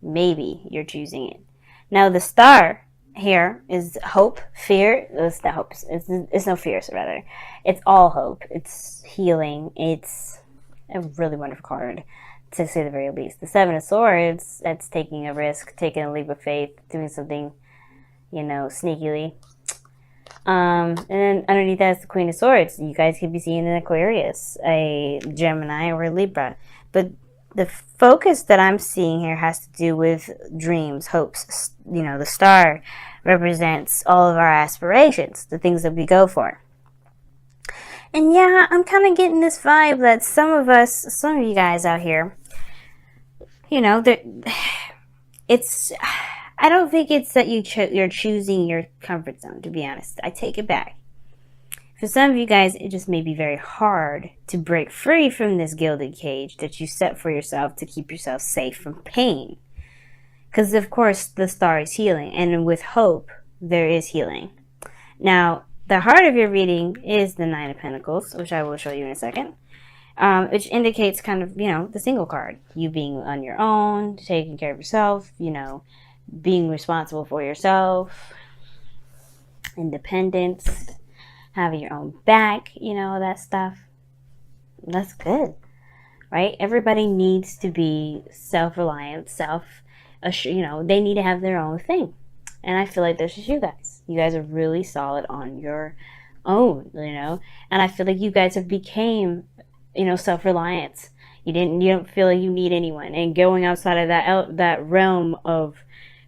Maybe you're choosing it. Now the star here is hope, fear. It's not hope. It's no fears, rather. It's all hope. It's healing. It's a really wonderful card, to say the very least. The Seven of Swords, that's taking a risk, taking a leap of faith, doing something, sneakily. And then underneath that is the Queen of Swords. You guys could be seeing an Aquarius, a Gemini, or a Libra. But the focus that I'm seeing here has to do with dreams, hopes. The star represents all of our aspirations, the things that we go for. And yeah, I'm kind of getting this vibe that some of you guys out here, it's, I don't think it's that you're choosing your comfort zone, to be honest. I take it back. For some of you guys, it just may be very hard to break free from this gilded cage that you set for yourself to keep yourself safe from pain. Because, of course, the star is healing. And with hope, there is healing. Now, the heart of your reading is the Nine of Pentacles, which I will show you in a second. Which indicates kind of, the single card. You being on your own, taking care of yourself, being responsible for yourself, independence, having your own back, that stuff. That's good, right? Everybody needs to be self-reliant, they need to have their own thing. And I feel like this is you guys. You guys are really solid on your own, and I feel like you guys have became, self-reliant. You don't feel like you need anyone, and going outside of that realm of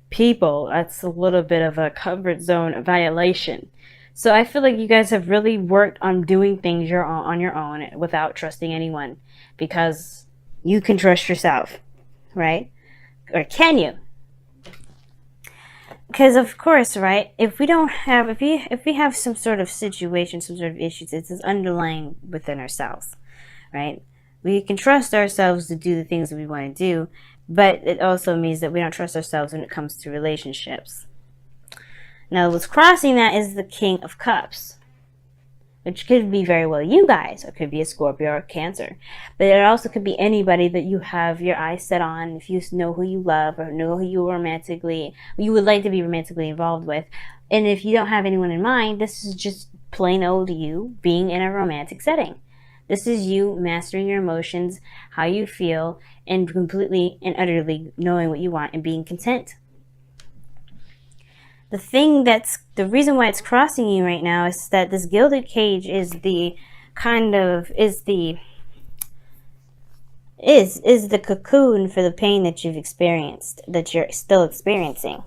people, that's a little bit of a comfort zone violation. So I feel like you guys have really worked on doing things on your own without trusting anyone, because you can trust yourself, right? Or can you? Because of course, right? If we have some sort of situation, some sort of issues, it's underlying within ourselves, right? We can trust ourselves to do the things that we want to do, but it also means that we don't trust ourselves when it comes to relationships. Now, what's crossing that is the King of Cups, which could be very well you guys, or it could be a Scorpio or a Cancer. But it also could be anybody that you have your eyes set on, if you know who you love or know who you would like to be romantically involved with. And if you don't have anyone in mind, this is just plain old you being in a romantic setting. This is you mastering your emotions, how you feel, and completely and utterly knowing what you want and being content. The reason why it's crossing you right now is that this gilded cage is the cocoon for the pain that you've experienced, that you're still experiencing.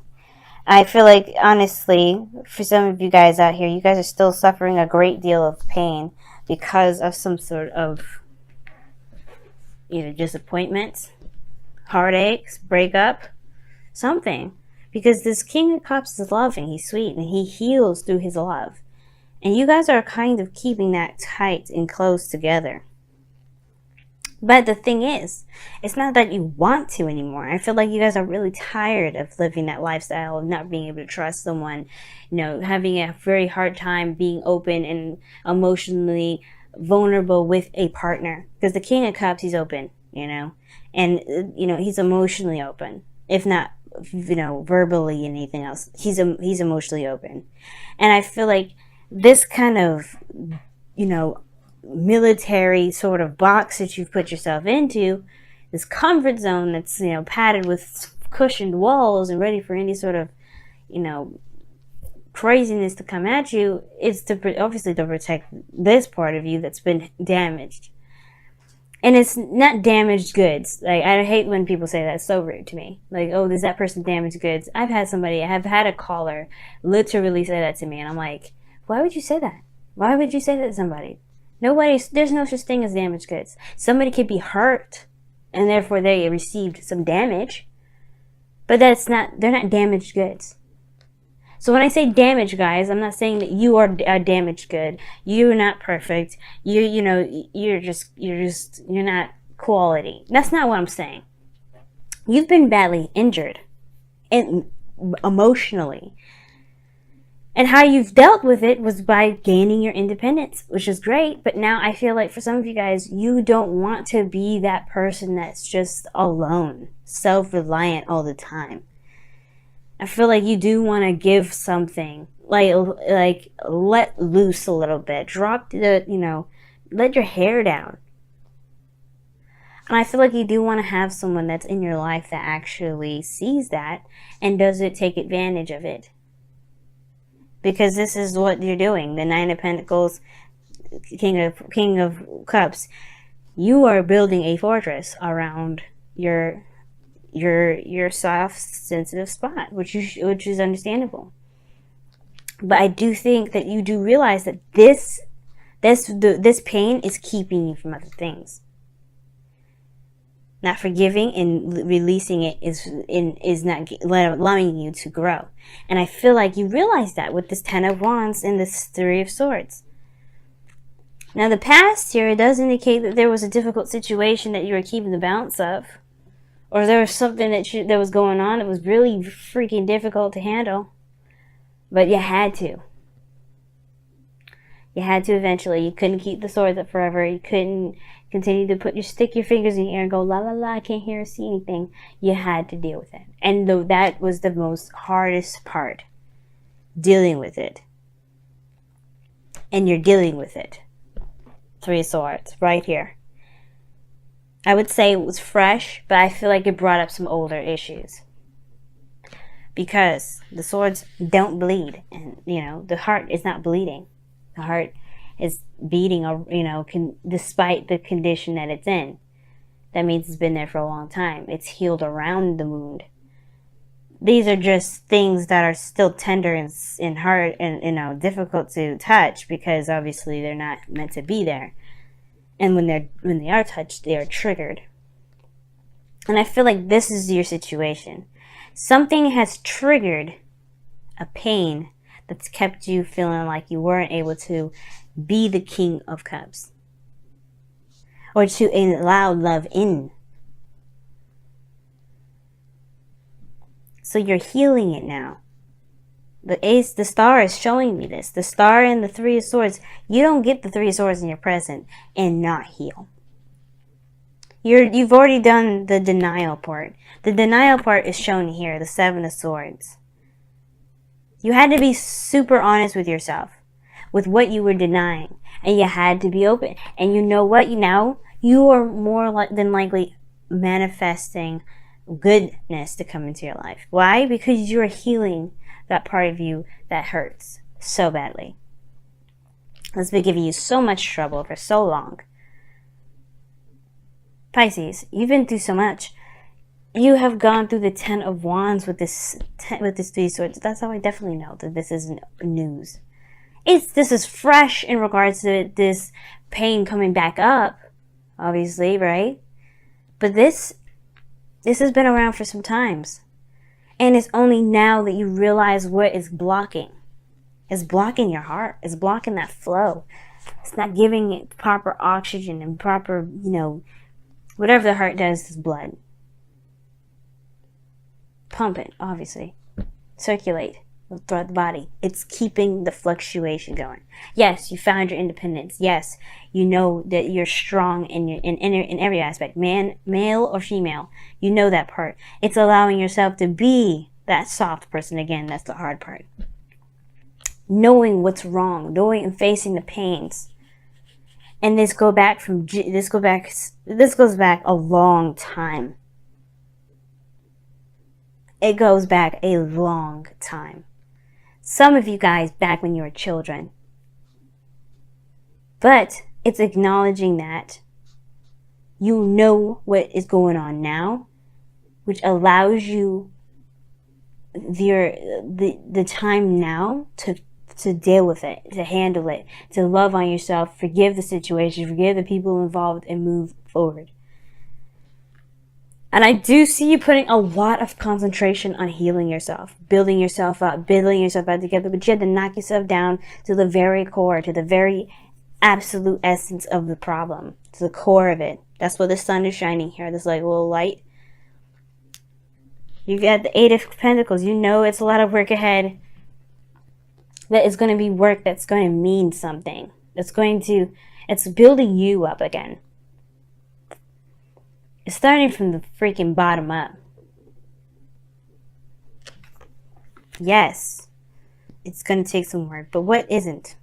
I feel like, honestly, for some of you guys out here, you guys are still suffering a great deal of pain because of some sort of either disappointment, heartaches, breakup, something. Because this King of Cups is loving, he's sweet, and he heals through his love. And you guys are kind of keeping that tight and close together. But the thing is, it's not that you want to anymore. I feel like you guys are really tired of living that lifestyle of not being able to trust someone, having a very hard time being open and emotionally vulnerable with a partner. Because the King of Cups, he's open, and, he's emotionally open, if not verbally and anything else. He's emotionally open. And I feel like this kind of military sort of box that you've put yourself into, this comfort zone that's padded with cushioned walls and ready for any sort of craziness to come at you, is obviously to protect this part of you that's been damaged. And it's not damaged goods. Like, I hate when people say that. It's so rude to me. Like, oh, is that person damaged goods? I have had a caller literally say that to me. And I'm like, why would you say that? Why would you say that to somebody? There's no such thing as damaged goods. Somebody could be hurt and therefore they received some damage. But they're not damaged goods. So when I say damaged, guys, I'm not saying that you are a damaged good. You're not perfect. You're not quality. That's not what I'm saying. You've been badly injured, emotionally. And how you've dealt with it was by gaining your independence, which is great. But now I feel like for some of you guys, you don't want to be that person that's just alone, self-reliant all the time. I feel like you do want to give something, like let loose a little bit, drop the, let your hair down. And I feel like you do want to have someone that's in your life that actually sees that and doesn't take advantage of it. Because this is what you're doing. The Nine of Pentacles, King of Cups. You are building a fortress around your soft, sensitive spot, which is understandable. But I do think that you do realize that this pain is keeping you from other things. Not forgiving and releasing it is not allowing you to grow. And I feel like you realize that with this Ten of Wands and this Three of Swords. Now the past here, it does indicate that there was a difficult situation that you were keeping the balance of. Or there was something that was going on that was really freaking difficult to handle. But you had to. You had to eventually. You couldn't keep the swords up forever. You couldn't continue to stick your fingers in the air and go, la la la, I can't hear or see anything. You had to deal with it. And though that was the most hardest part. Dealing with it. And you're dealing with it. Three of Swords, right here. I would say it was fresh, but I feel like it brought up some older issues. Because the swords don't bleed. And, the heart is not bleeding. The heart is beating, despite the condition that it's in. That means it's been there for a long time. It's healed around the wound. These are just things that are still tender and hard and, difficult to touch because obviously they're not meant to be there. And when they are touched, they are triggered. And I feel like this is your situation. Something has triggered a pain that's kept you feeling like you weren't able to be the King of Cups. Or to allow love in. So you're healing it now. The star is showing me this. The star and the Three of Swords. You don't get the Three of Swords in your present and not heal. You've already done the denial part. The denial part is shown here, the Seven of Swords. You had to be super honest with yourself, with what you were denying. And you had to be open. And you know what? Now you are more than likely manifesting goodness to come into your life. Why? Because you're healing that part of you that hurts so badly. That's been giving you so much trouble for so long. Pisces, you've been through so much. You have gone through the Ten of Wands with this Three of Swords. That's how I definitely know that this isn't news. This is fresh in regards to this pain coming back up, obviously, right? But this has been around for some times. And it's only now that you realize what is blocking. It's blocking your heart. It's blocking that flow. It's not giving it proper oxygen and proper, whatever the heart does is blood. Pump it, obviously. Circulate throughout the body. It's keeping the fluctuation going. Yes, you found your independence. Yes, you know that you're strong in every aspect. Male or female. You know that part. It's allowing yourself to be that soft person again. That's the hard part. Knowing what's wrong. Knowing and facing the pains. And this goes back a long time. It goes back a long time. Some of you guys back when you were children. But it's acknowledging that you know what is going on now, which allows you the time now to deal with it, to handle it, to love on yourself, forgive the situation, forgive the people involved, and move forward. And I do see you putting a lot of concentration on healing yourself, building yourself up, building yourself back together, but you had to knock yourself down to the very core, to the very absolute essence of the problem, to the core of it. That's where the sun is shining here, this like little light. You got the Eight of Pentacles. You know it's a lot of work ahead. that is going to be work that's going to mean something. It's building you up again. It's starting from the freaking bottom up. Yes, it's going to take some work, but what isn't?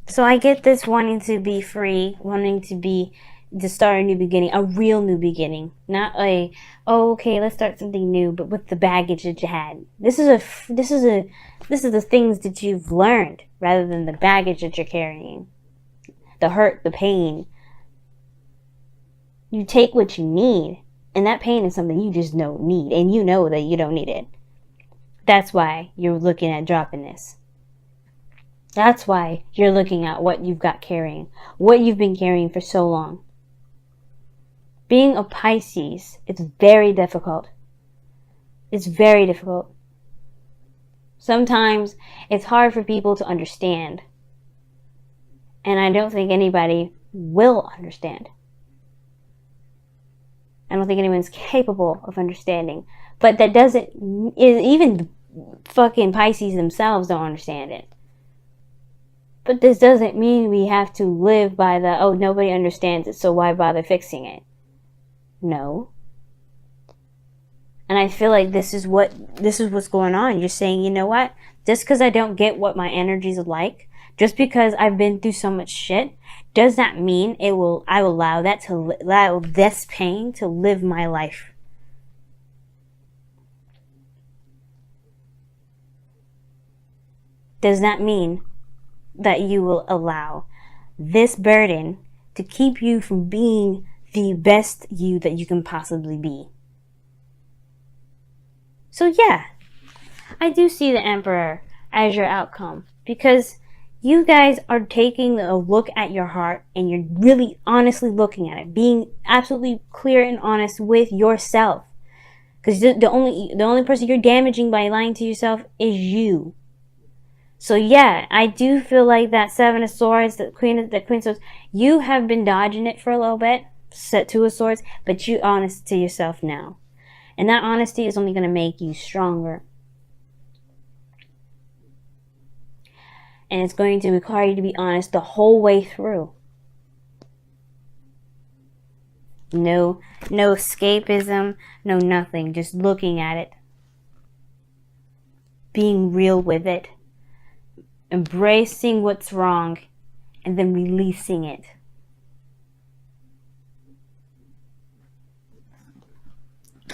So I get this wanting to be free, wanting to start a new beginning, a real new beginning, not okay, let's start something new, but with the baggage that you had. This is the things that you've learned rather than the baggage that you're carrying, the hurt, the pain. You take what you need, and that pain is something you just don't need, and you know that you don't need it. That's why you're looking at dropping this. That's why you're looking at what you've got carrying, what you've been carrying for so long. Being a Pisces, it's very difficult. It's very difficult. Sometimes it's hard for people to understand. And I don't think anybody will understand. I don't think anyone's capable of understanding. But that doesn't, even fucking Pisces themselves don't understand it. But this doesn't mean we have to live by the, nobody understands it, so why bother fixing it? No. And I feel like this is what's going on. You're saying, you know what? Just because I don't get what my energies are like, just because I've been through so much shit, does that mean I will allow this pain to live my life? Does that mean that you will allow this burden to keep you from being the best you that you can possibly be? So yeah, I do see the Emperor as your outcome, because you guys are taking a look at your heart and you're really honestly looking at it, being absolutely clear and honest with yourself. Because the only person you're damaging by lying to yourself is you. So yeah, I do feel like that Seven of Swords, the Queen of Swords, you have been dodging it for a little bit, set Two of Swords, but you're honest to yourself now. And that honesty is only going to make you stronger. And it's going to require you to be honest the whole way through. No escapism, no nothing. Just looking at it. Being real with it. Embracing what's wrong. And then releasing it.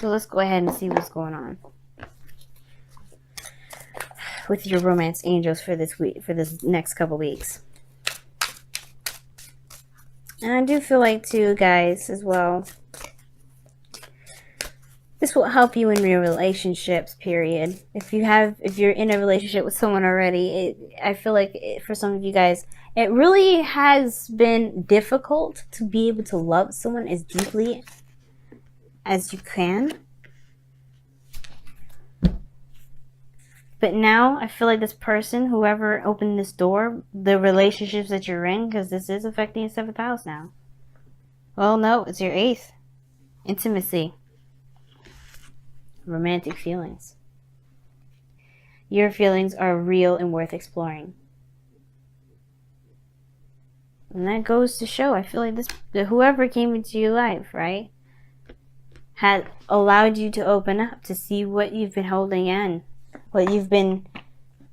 So let's go ahead and see what's going on with your romance angels for this week, for this next couple weeks. And I do feel like too, guys, as well, this will help you in your relationships, period. If you're in a relationship with someone already, I feel like for some of you guys, it really has been difficult to be able to love someone as deeply as you can. But now I feel like this person, whoever opened this door, the relationships that you're in, because this is affecting your 7th house now. Well, no, it's your 8th. Intimacy. Romantic feelings. Your feelings are real and worth exploring. And that goes to show, I feel like whoever came into your life, right, had allowed you to open up to see what you've been holding in. What you've been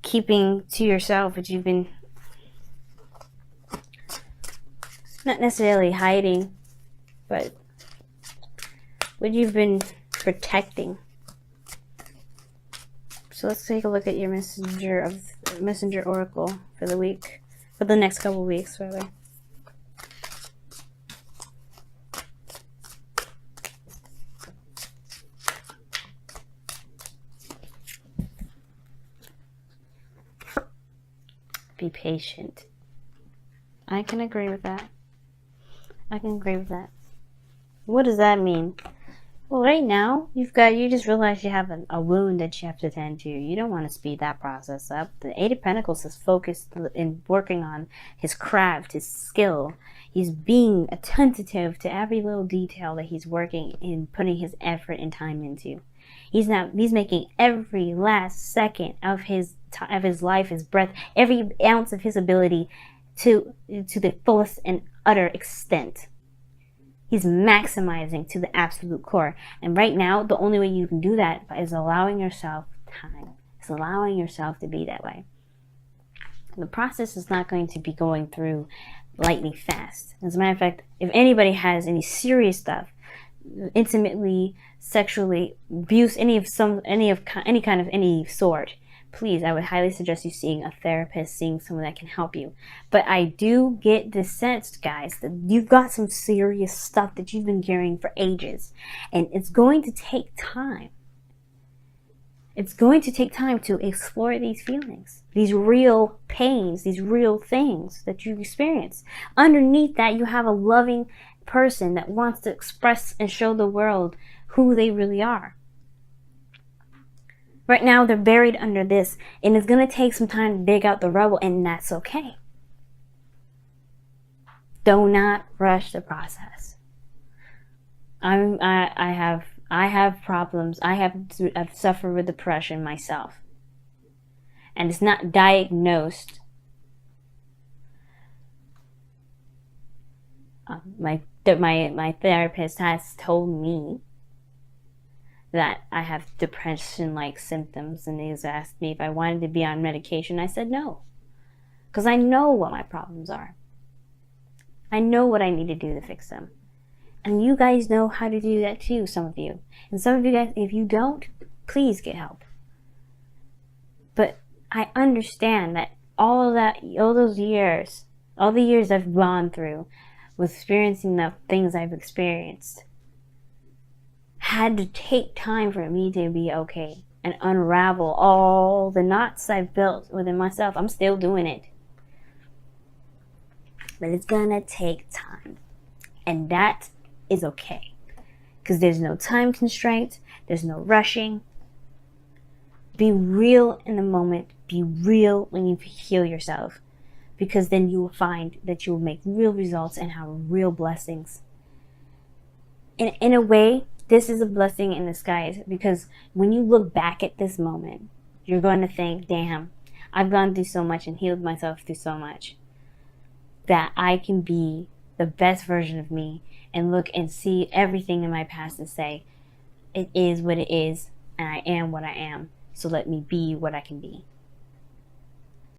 keeping to yourself, what you've been not necessarily hiding, but what you've been protecting. So let's take a look at your messenger oracle for the week, for the next couple weeks, rather. Be patient. I can agree with that. I can agree with that. What does that mean? Well, right now, you just realized you have a wound that you have to tend to. You don't want to speed that process up. The 8 of Pentacles is focused in working on his craft, his skill. He's being attentive to every little detail that he's working and putting his effort and time into. He's making every last second of his life, his breath, every ounce of his ability to the fullest and utter extent. He's maximizing to the absolute core. And right now, the only way you can do that is allowing yourself time. It's allowing yourself to be that way. The process is not going to be going through lightning fast. As a matter of fact, if anybody has any serious stuff, intimately, sexually, abuse, any kind of any sort, please, I would highly suggest you seeing a therapist, seeing someone that can help you. But I do get this sense, guys, that you've got some serious stuff that you've been carrying for ages. And it's going to take time. It's going to take time to explore these feelings, these real pains, these real things that you experience. Underneath that, you have a loving person that wants to express and show the world who they really are. Right now, they're buried under this, and it's going to take some time to dig out the rubble, and that's okay. Do not rush the process. I have problems. I've suffered with depression myself, and it's not diagnosed. My therapist has told me that I have depression-like symptoms, and he's asked me if I wanted to be on medication. I said no, because I know what my problems are. I know what I need to do to fix them. And you guys know how to do that too, some of you. And some of you guys, if you don't, please get help. But I understand that all the years I've gone through with experiencing the things I've experienced had to take time for me to be okay and unravel all the knots I've built within myself. I'm still doing it. But it's gonna take time. And that is okay. Because there's no time constraint. There's no rushing. Be real in the moment. Be real when you heal yourself. Because then you will find that you will make real results and have real blessings. In a way, this is a blessing in disguise, because when you look back at this moment, you're going to think, damn, I've gone through so much and healed myself through so much that I can be the best version of me and look and see everything in my past and say, it is what it is, and I am what I am, so let me be what I can be.